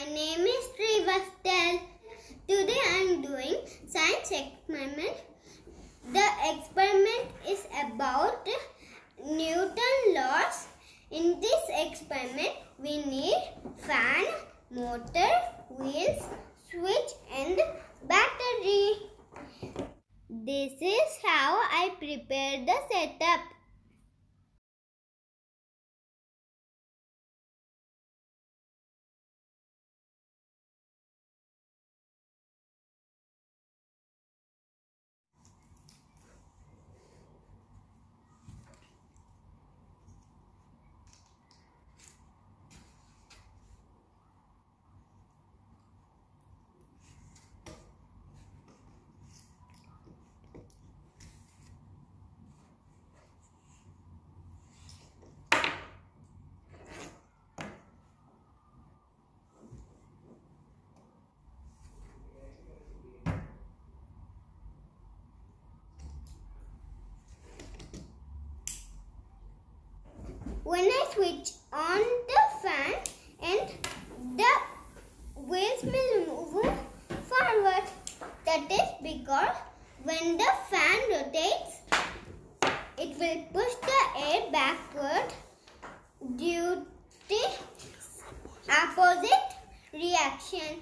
My name is Srivastal. Today I am doing science experiment. The experiment is about Newton's laws. In this experiment, we need fan, motor, wheels, switch and battery. This is how I prepared the setup. When I switch on the fan and the wheels will move forward. That is because when the fan rotates, it will push the air backward due to opposite reaction.